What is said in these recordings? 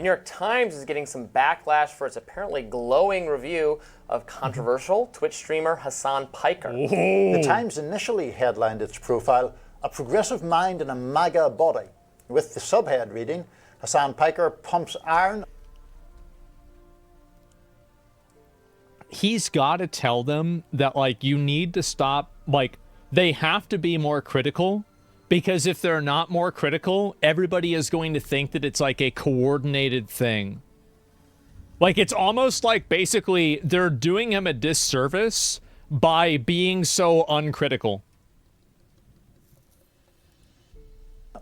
The New York Times is getting some backlash for its apparently glowing review of controversial Twitch streamer Hasan Piker. The Times initially headlined its profile, "A Progressive Mind in a MAGA Body," with the subhead reading, "Hasan Piker pumps iron." He's got to tell them that, like, you need to stop, like, they have to be more critical, because if they're not more critical, everybody is going to think that it's like a coordinated thing. Like, it's almost like basically they're doing him a disservice by being so uncritical.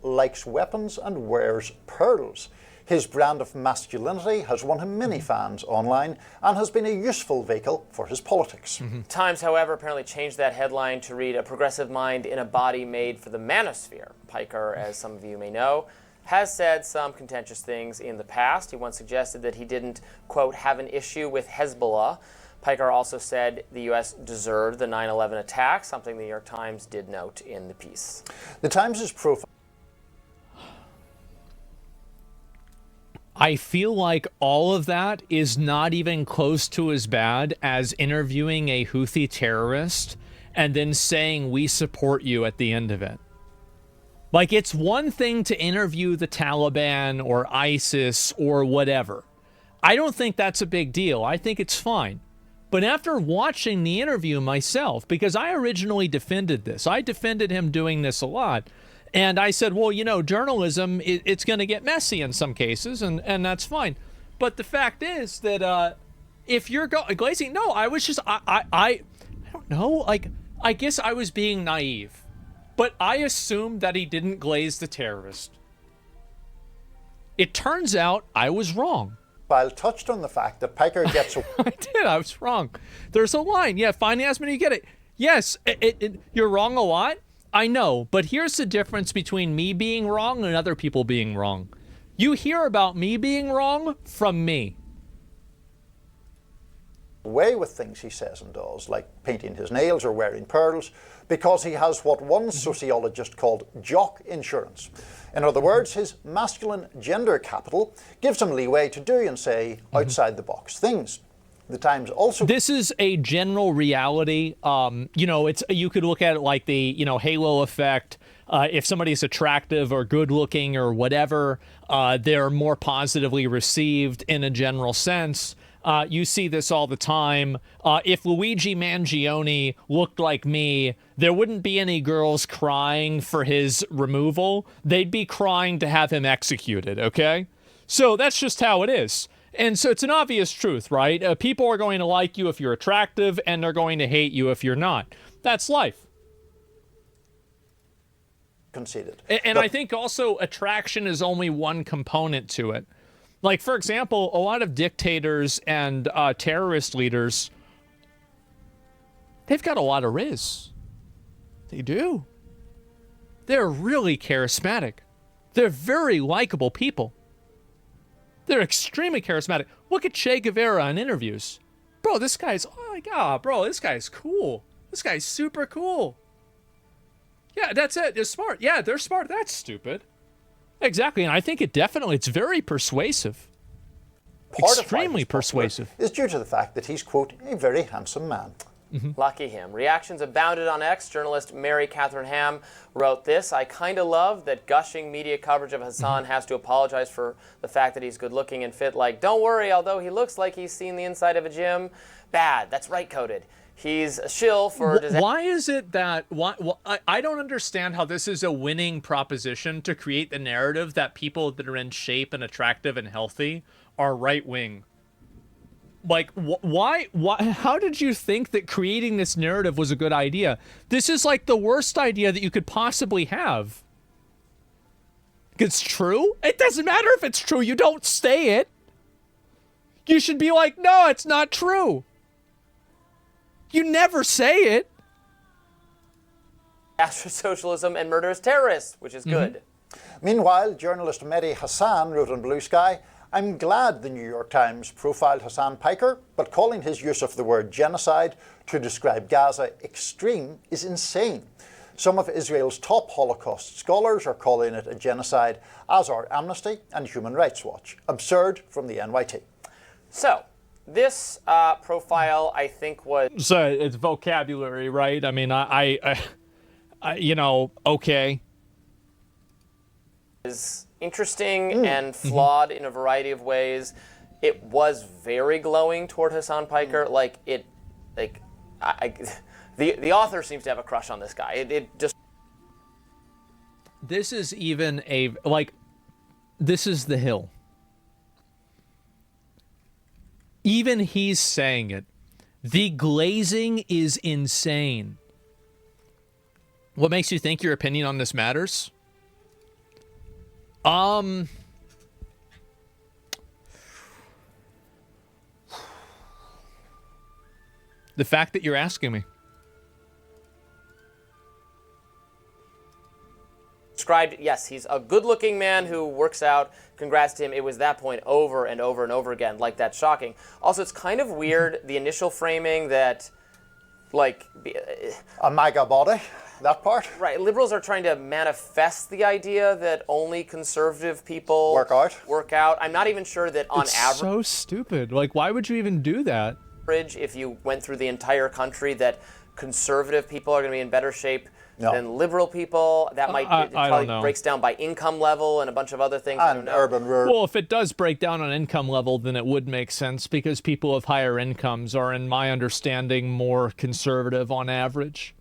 Likes weapons and wears pearls. His brand of masculinity has won him many fans online and has been a useful vehicle for his politics. Times, however, apparently changed that headline to read, "A progressive mind in a body made for the manosphere." Piker, as some of you may know, has said some contentious things in the past. He once suggested that he didn't, quote, have an issue with Hezbollah. Piker also said the U.S. deserved the 9/11 attack, something the New York Times did note in the piece. The Times' profile. I feel like all of that is not even close to as bad as interviewing a Houthi terrorist and then saying we support you at the end of it. Like, it's one thing to interview the Taliban or ISIS or whatever. I don't think that's a big deal. I think it's fine. But after watching the interview myself, because I originally defended this, I defended him doing this a lot. And I said, well, you know, journalism, it's going to get messy in some cases, and that's fine. But the fact is that if you're glazing, no, I was just, I don't know, like, I guess I was being naive. But I assumed that he didn't glaze the terrorist. It turns out I was wrong. While touched on the fact that Piker gets... I did, I was wrong. There's a line, yeah, find Asmongold, you get it. Yes, you're wrong a lot. I know, but here's the difference between me being wrong and other people being wrong. You hear about me being wrong from me. Way with things he says and does, like painting his nails or wearing pearls, because he has what one sociologist called jock insurance. In other words, his masculine gender capital gives him leeway to do and say outside-the-box things. The Times also... This is a general reality. You know, you could look at it like the, you know, halo effect. If somebody's attractive or good looking or whatever, they're more positively received in a general sense. You see this all the time. If Luigi Mangione looked like me, there wouldn't be any girls crying for his removal. They'd be crying to have him executed, okay? So that's just how it is. And so it's an obvious truth, right? People are going to like you if you're attractive, and they're going to hate you if you're not. That's life. Conceded. And I think also attraction is only one component to it. Like, for example, a lot of dictators and terrorist leaders, they've got a lot of riz. They do. They're really charismatic. They're very likable people. They're extremely charismatic. Look at Che Guevara in interviews. Bro, this guy's, oh my God, bro, this guy's cool. This guy's super cool. Yeah, that's it. They're smart. Yeah, they're smart. That's stupid. Exactly, and I think it's very persuasive. Extremely persuasive. Is due to the fact that he's, quote, a very handsome man. Lucky him. Reactions abounded on X. Journalist Mary Catherine Ham wrote this: "I kind of love that gushing media coverage of Hasan has to apologize for the fact that he's good looking and fit. Like, don't worry, although he looks like he's seen the inside of a gym. Bad. That's right coded. He's a shill for..." Why is it that... I don't understand how this is a winning proposition to create the narrative that people that are in shape and attractive and healthy are right-wing. Like, why, how did you think that creating this narrative was a good idea? This is like the worst idea that you could possibly have. It's true? It doesn't matter if it's true. You don't say it. You should be like, no, it's not true. You never say it. After socialism and murders terrorists, which is good. Meanwhile, journalist Mehdi Hasan wrote on Blue Sky, "I'm glad the New York Times profiled Hasan Piker, but calling his use of the word genocide to describe Gaza extreme is insane. Some of Israel's top Holocaust scholars are calling it a genocide, as are Amnesty and Human Rights Watch. Absurd from the NYT. So, this profile, I think, was... So it's vocabulary, right? I mean, I you know, okay. Is interesting and flawed in a variety of ways. It was very glowing toward Hasan Piker. The author seems to have a crush on this guy. It just... This is even a, like, this is the Hill. Even he's saying it. The glazing is insane. What makes you think your opinion on this matters? The fact that you're asking me. Described, yes, he's a good-looking man who works out. Congrats to him. It was that point over and over and over again. Like, that's shocking. Also, it's kind of weird, the initial framing that, like... A MAGA body, that part. Right, liberals are trying to manifest the idea that only conservative people... Work out. I'm not even sure that on It's average... so stupid. Like, why would you even do that? If you went through the entire country, that conservative people are going to be in better shape than liberal people. That might probably breaks down by income level and a bunch of other things. And urban, rural. Well, if it does break down on income level, then it would make sense because people of higher incomes are, in my understanding, more conservative on average.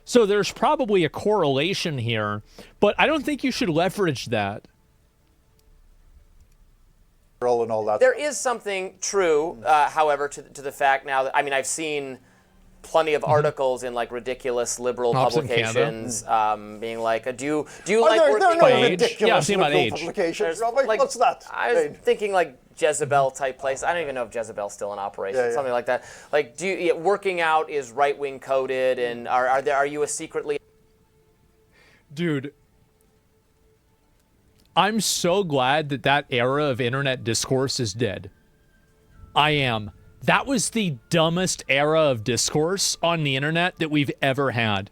So there's probably a correlation here, but I don't think you should leverage that. And all that. There is something true, however, to the fact now that, I mean, I've seen plenty of articles in like ridiculous liberal publications being like, do you like working no Age? ridiculous Yeah, I'm thinking about liberal Age. publications, Robbie? What's that? I was thinking like Jezebel type place. I don't even know if Jezebel's still in operation. Something like that. Like, working out is right-wing coded, and are you a secretly... Dude, I'm so glad that that era of internet discourse is dead. I am. That was the dumbest era of discourse on the internet that we've ever had.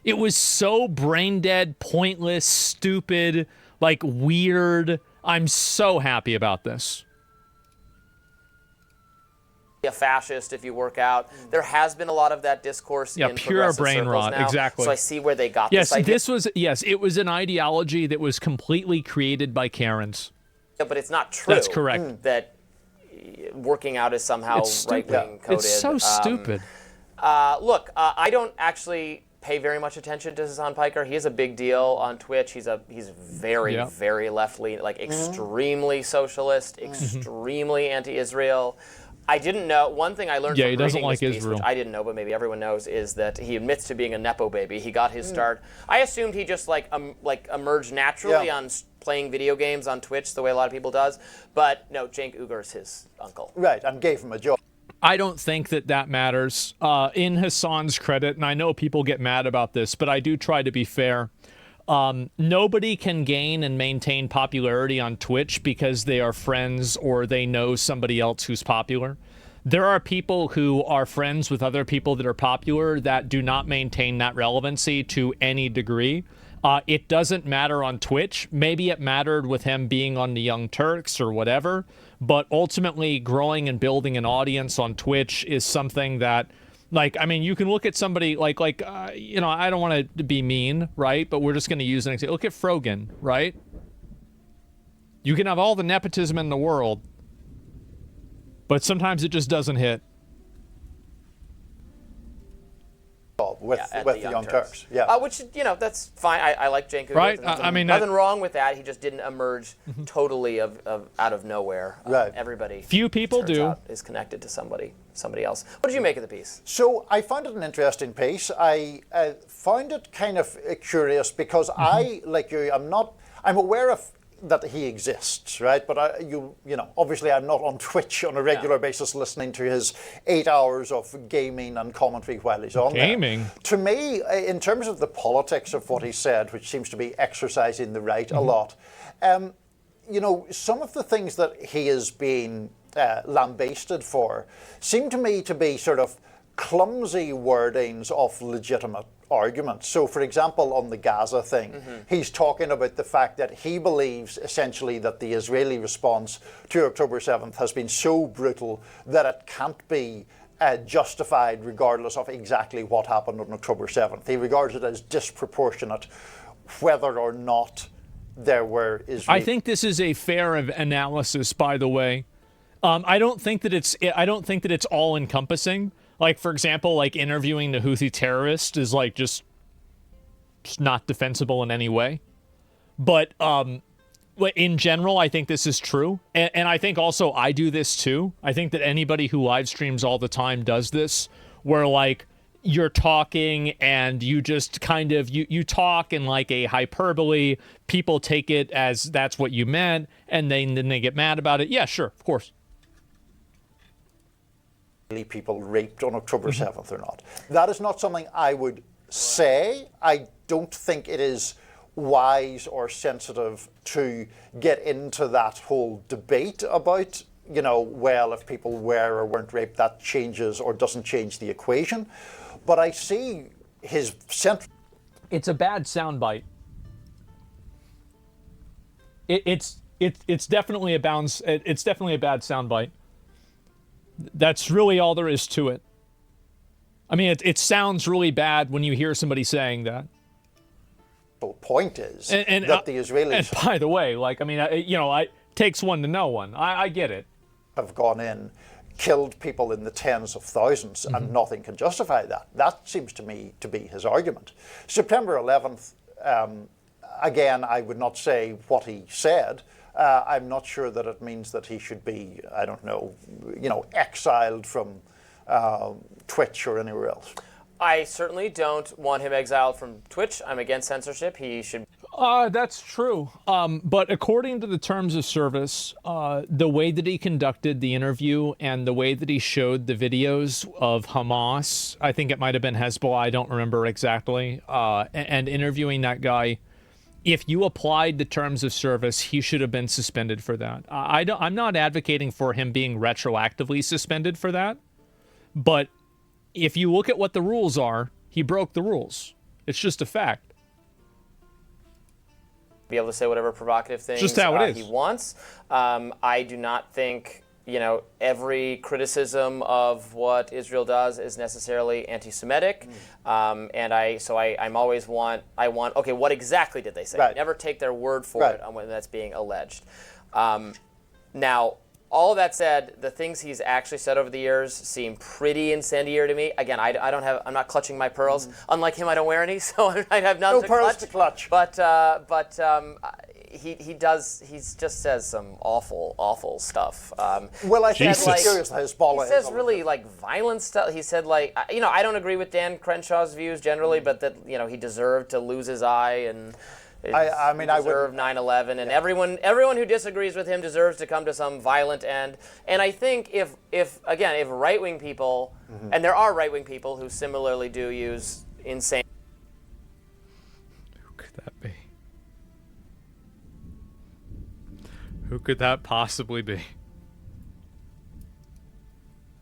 It was so brain dead, pointless, stupid, like weird. I'm so happy about this. A fascist if you work out. There has been a lot of that discourse in pure brain rot, now, exactly. So I see where they got this idea. It was an ideology that was completely created by Karens. Yeah, but it's not true. That's correct. That working out is somehow right-wing coded. It's so stupid. Look, I don't actually pay very much attention to Hasan Piker. He is a big deal on Twitch. He's very, very left-leaning, like extremely socialist, extremely anti-Israel. I didn't know, one thing I learned from he doesn't reading like this piece, Israel. which I didn't know, but maybe everyone knows, is that he admits to being a Nepo baby. He got his start. I assumed he just like emerged naturally on playing video games on Twitch the way a lot of people does. But no, Cenk Uyghur's his uncle. Right, and gave him a job. I don't think that matters. In Hasan's credit, and I know people get mad about this, but I do try to be fair. Nobody can gain and maintain popularity on Twitch because they are friends or they know somebody else who's popular. There are people who are friends with other people that are popular that do not maintain that relevancy to any degree. It doesn't matter on Twitch. Maybe it mattered with him being on the Young Turks or whatever, but ultimately growing and building an audience on Twitch is something that, like, I mean, you can look at somebody like you know, I don't want to be mean, right? But we're just going to use an example. Look at Frogan, right? You can have all the nepotism in the world, but sometimes it just doesn't hit. With the Young Turks. Which, you know, that's fine. I like Cenk Uyghur. Right. I mean, nothing wrong with that. He just didn't emerge totally out of nowhere. Right. Everybody. Few people do. Is connected to somebody else. What did you make of the piece? So I found it an interesting piece. I found it kind of curious because I, like you, I'm aware of that he exists, right? But you know, obviously I'm not on Twitch on a regular basis listening to his 8 hours of gaming and commentary while he's on Gaming? there. To me, in terms of the politics of what he said, which seems to be exercising the right a lot, you know, some of the things that he is being lambasted for seem to me to be sort of clumsy wordings of legitimate arguments. So, for example, on the Gaza thing, he's talking about the fact that he believes essentially that the Israeli response to October 7th has been so brutal that it can't be justified regardless of exactly what happened on October 7th. He regards it as disproportionate whether or not there were Israeli... I think this is a fair analysis, by the way. I don't think that it's all encompassing. Like, for example, like interviewing the Houthi terrorist is like just not defensible in any way. But in general, I think this is true. And I think also I do this too. I think that anybody who live streams all the time does this, where like you're talking and you just kind of, you talk in like a hyperbole. People take it as that's what you meant, and then they get mad about it. Yeah, sure, of course. People raped on October 7th or not. That is not something I would say. I don't think it is wise or sensitive to get into that whole debate about, you know, well, if people were or weren't raped, that changes or doesn't change the equation. But I see his central... It's a bad soundbite. It's definitely a bounce. It's definitely a bad soundbite. That's really all there is to it. I mean, it sounds really bad when you hear somebody saying that. The point is that the Israelis... And by the way, like, I mean, it takes one to know one. I get it. ...have gone in, killed people in the tens of thousands, and nothing can justify that. That seems to me to be his argument. September 11th, again, I would not say what he said. I'm not sure that it means that he should be, I don't know, exiled from Twitch or anywhere else. I certainly don't want him exiled from Twitch. I'm against censorship. He should... That's true. But according to the terms of service, the way that he conducted the interview and the way that he showed the videos of Hamas, I think it might have been Hezbollah, I don't remember exactly, and interviewing that guy, if you applied the terms of service, he should have been suspended for that. I'm not advocating for him being retroactively suspended for that, but if you look at what the rules are, he broke the rules. It's just a fact. Be able to say whatever provocative things just how it is. He wants. I do not think every criticism of what Israel does is necessarily anti-Semitic, and I'm always okay, what exactly did they say? Right. Never take their word for it on when that's being alleged. Now, all of that said, the things he's actually said over the years seem pretty incendiary to me. Again, I'm not clutching my pearls. Unlike him, I don't wear any, so I have none no to pearls clutch. to clutch. He just says some awful stuff. Well, I think like, Hezbollah he says really like violent stuff. He said like, I don't agree with Dan Crenshaw's views generally, but that he deserved to lose his eye and I deserve 9/11, and everyone who disagrees with him deserves to come to some violent end. And I think if right-wing people, and there are right-wing people who similarly do use insane. Who could that be? Who could that possibly be?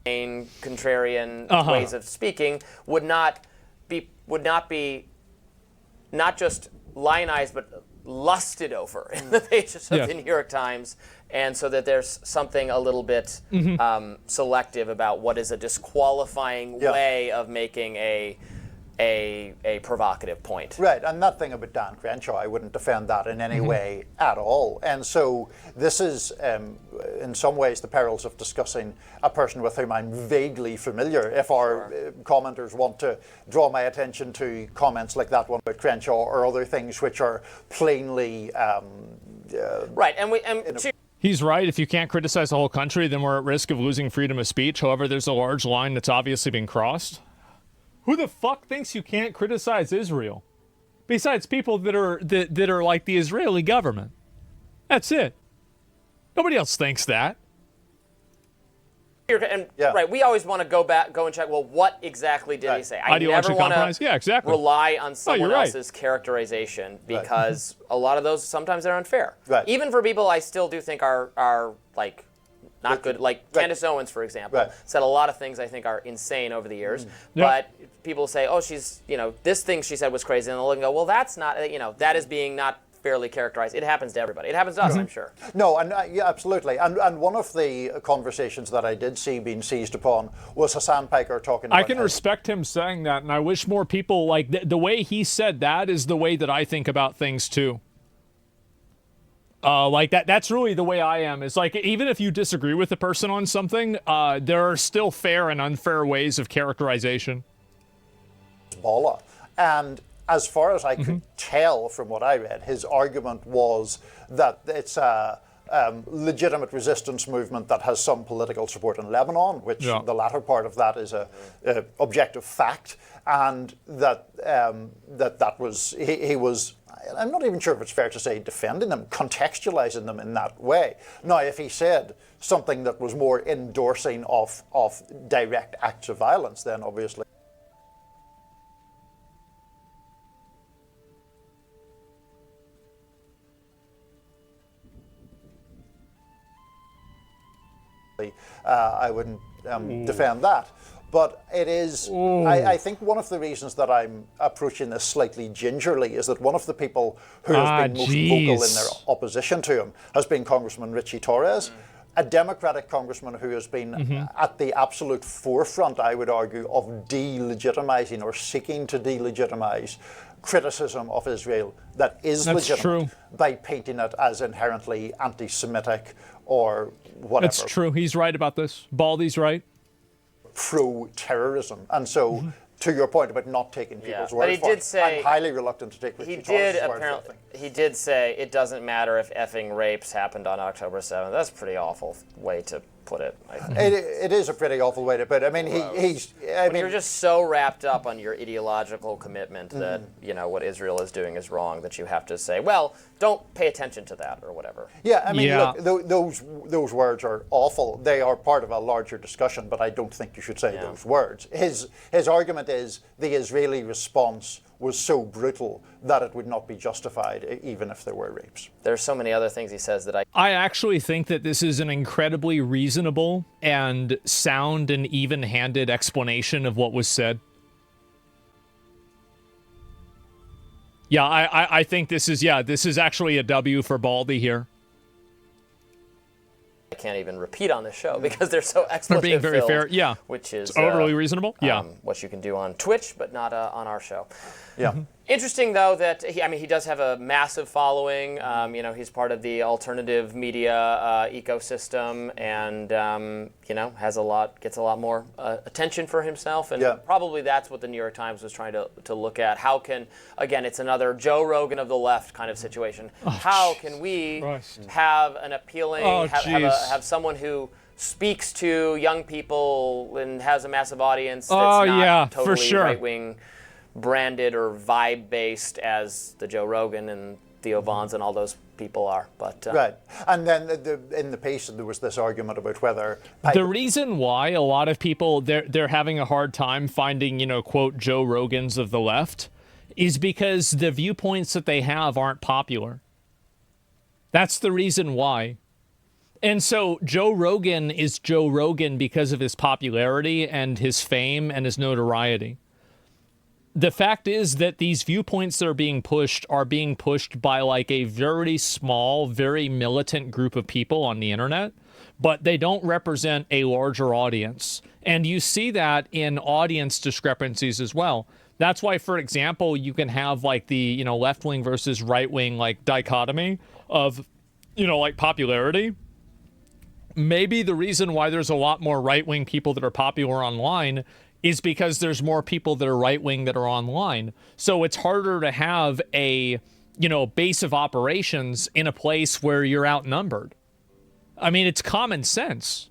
Contrarian ways of speaking would not be not just lionized but lusted over in the pages of the New York Times, and so that there's something a little bit selective about what is a disqualifying way of making a provocative point. Right, and that thing about Dan Crenshaw, I wouldn't defend that in any way at all. And so this is, in some ways, the perils of discussing a person with whom I'm vaguely familiar. If our commenters want to draw my attention to comments like that one about Crenshaw or other things which are plainly... right, He's right. If you can't criticize the whole country, then we're at risk of losing freedom of speech. However, there's a large line that's obviously been crossed. Who the fuck thinks you can't criticize Israel? Besides people that are like the Israeli government. That's it. Nobody else thinks that. Right, we always want to go and check, well, what exactly did he say? I never want to rely on someone else's characterization, because a lot of those, sometimes they're unfair. Right. Even for people I still do think are like not good. Like Candace Owens, for example, said a lot of things I think are insane over the years. But people say, oh, she's, this thing she said was crazy. And they'll look and go, well, that's not, that is being not fairly characterized. It happens to everybody. It happens to us, I'm sure. No, and yeah, absolutely. And one of the conversations that I did see being seized upon was Hasan Piker talking about I can respect him saying that, and I wish more people, like, the way he said that is the way that I think about things, too. Like, that's really the way I am. It's like, even if you disagree with the person on something, there are still fair and unfair ways of characterization. Hezbollah. And as far as I could tell from what I read, his argument was that it's a legitimate resistance movement that has some political support in Lebanon, which the latter part of that is a objective fact, and that he was, I'm not even sure if it's fair to say defending them, contextualizing them in that way. Now, if he said something that was more endorsing of direct acts of violence, then obviously. I wouldn't defend that. But it is, I think one of the reasons that I'm approaching this slightly gingerly is that one of the people who has been most vocal in their opposition to him has been Congressman Richie Torres, a Democratic congressman who has been at the absolute forefront, I would argue, of delegitimizing or seeking to delegitimize criticism of Israel that is legitimate by painting it as inherently anti-Semitic or whatever. That's true. He's right about this. Baldy's right. Pro-terrorism. And so, to your point about not taking people's word for it, I'm highly reluctant to take Richie Torres' word for it. He did say it doesn't matter if effing rapes happened on October 7th. That's a pretty awful way to put it, I think. It is a pretty awful way to put it. I mean, you're just so wrapped up on your ideological commitment that, what Israel is doing is wrong, that you have to say, well, don't pay attention to that or whatever. Yeah, I mean, look, those words are awful. They are part of a larger discussion, but I don't think you should say those words. His argument is the Israeli response was so brutal that it would not be justified even if there were rapes. There's so many other things he says that I actually think that this is an incredibly reasonable and sound and even-handed explanation of what was said. Yeah, I think this is actually a W for Baldy here. I can't even repeat on this show because they're so expletive. For being very fair, which is it's overly reasonable. What you can do on Twitch, but not on our show. Yeah. Interesting though that he does have a massive following. He's part of the alternative media ecosystem, and gets a lot more attention for himself. And probably that's what the New York Times was trying to look at. How can, again, it's another Joe Rogan of the left kind of situation. How can we have an appealing, have someone who speaks to young people and has a massive audience that's not totally right-wing branded or vibe-based as the Joe Rogan and Theo Vons and all those people are. But right. And then in the piece there was this argument about whether the reason why a lot of people they're having a hard time finding, quote, Joe Rogans of the left is because the viewpoints that they have aren't popular. That's the reason why. And so Joe Rogan is Joe Rogan because of his popularity and his fame and his notoriety. The fact is that these viewpoints that are being pushed by like a very small, very militant group of people on the internet, but they don't represent a larger audience. And you see that in audience discrepancies as well. That's why, for example, you can have like the, left-wing versus right-wing like dichotomy of, like popularity. Maybe the reason why there's a lot more right-wing people that are popular online is because there's more people that are right-wing that are online. So it's harder to have a, base of operations in a place where you're outnumbered. I mean, it's common sense.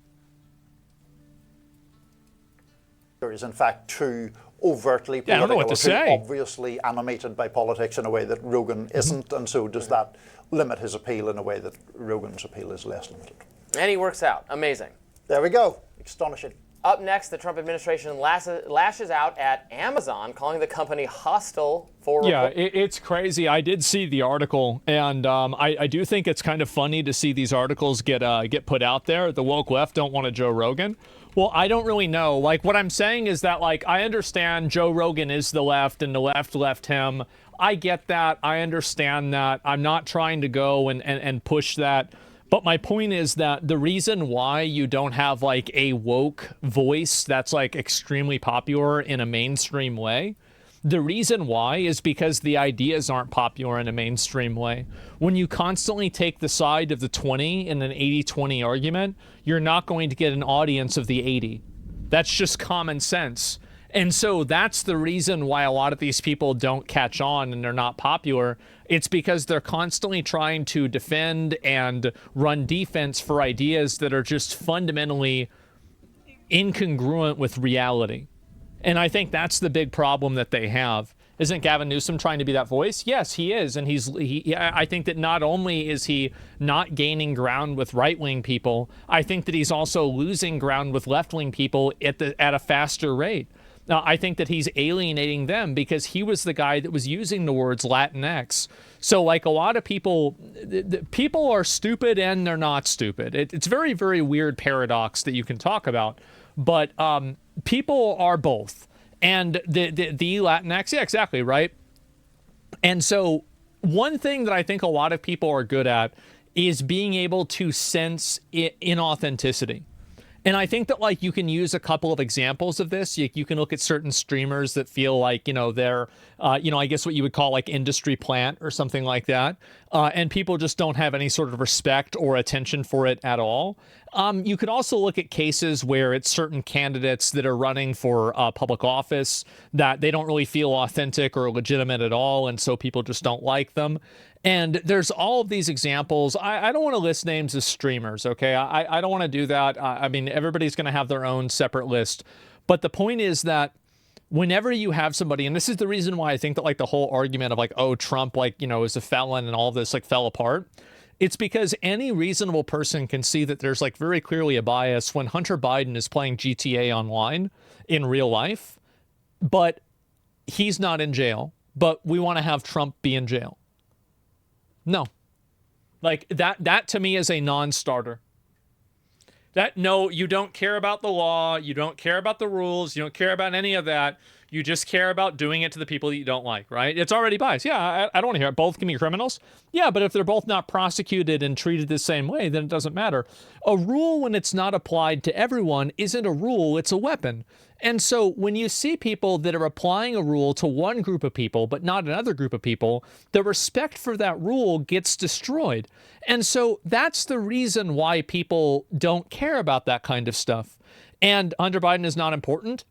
There is, in fact, too overtly political, I don't know what to say. Obviously animated by politics in a way that Rogan isn't, and so does that limit his appeal in a way that Rogan's appeal is less limited. And he works out. Amazing. There we go. Astonishing. Up next, the Trump administration lashes out at Amazon, calling the company hostile for... Yeah, it's crazy. I did see the article, and I do think it's kind of funny to see these articles get put out there. The woke left don't want a Joe Rogan. Well, I don't really know. Like, what I'm saying is that, like, I understand Joe Rogan is the left, and the left left him. I get that. I understand that. I'm not trying to go and push that. But my point is that the reason why you don't have like a woke voice that's like extremely popular in a mainstream way, the reason why is because the ideas aren't popular in a mainstream way. When you constantly take the side of the 20 in an 80-20 argument, you're not going to get an audience of the 80. That's just common sense. And so that's the reason why a lot of these people don't catch on and they're not popular. It's because they're constantly trying to defend and run defense for ideas that are just fundamentally incongruent with reality. And I think that's the big problem that they have. Isn't Gavin Newsom trying to be that voice? Yes, he is. And I think that not only is he not gaining ground with right-wing people, I think that he's also losing ground with left-wing people at a faster rate. Now, I think that he's alienating them because he was the guy that was using the words Latinx. So, like, a lot of people are stupid and they're not stupid. It's very, very weird paradox that you can talk about. But people are both. And the Latinx, yeah, exactly, right? And so one thing that I think a lot of people are good at is being able to sense inauthenticity. And I think that, like, you can use a couple of examples of this. You can look at certain streamers that feel like, you know, they're, I guess what you would call like industry plant or something like that. And people just don't have any sort of respect or attention for it at all. You could also look at cases where it's certain candidates that are running for public office that they don't really feel authentic or legitimate at all. And so people just don't like them. And there's all of these examples. I don't want to list names of streamers, okay? I don't want to do that. I mean, everybody's going to have their own separate list. But the point is that whenever you have somebody, and this is the reason why I think that, like, the whole argument of, like, oh, Trump, like, you know, is a felon and all this, like, fell apart. It's because any reasonable person can see that there's, like, very clearly a bias when Hunter Biden is playing GTA online in real life, but he's not in jail. But we want to have Trump be in jail. No. Like, that to me is a non-starter. No, you don't care about the law, you don't care about the rules, you don't care about any of that. You just care about doing it to the people that you don't like, right? It's already biased. Yeah, I don't want to hear it. Both can be criminals. Yeah, but if they're both not prosecuted and treated the same way, then it doesn't matter. A rule, when it's not applied to everyone, isn't a rule, it's a weapon. And so when you see people that are applying a rule to one group of people, but not another group of people, the respect for that rule gets destroyed. And so that's the reason why people don't care about that kind of stuff. And Hunter Biden is not important.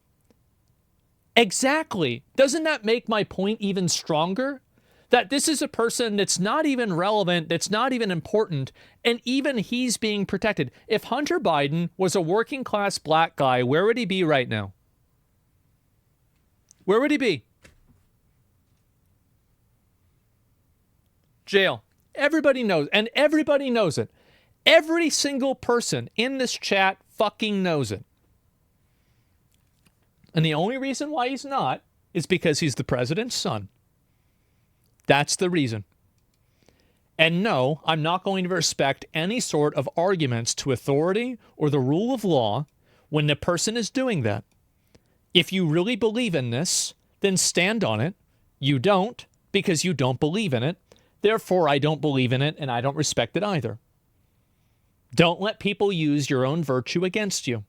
Exactly. Doesn't that make my point even stronger? That this is a person that's not even relevant, that's not even important, and even he's being protected. If Hunter Biden was a working class black guy, where would he be right now? Where would he be? Jail. Everybody knows, and everybody knows it. Every single person in this chat fucking knows it. And the only reason why he's not is because he's the president's son. That's the reason. And no, I'm not going to respect any sort of arguments to authority or the rule of law when the person is doing that. If you really believe in this, then stand on it. You don't, because you don't believe in it. Therefore, I don't believe in it, and I don't respect it either. Don't let people use your own virtue against you.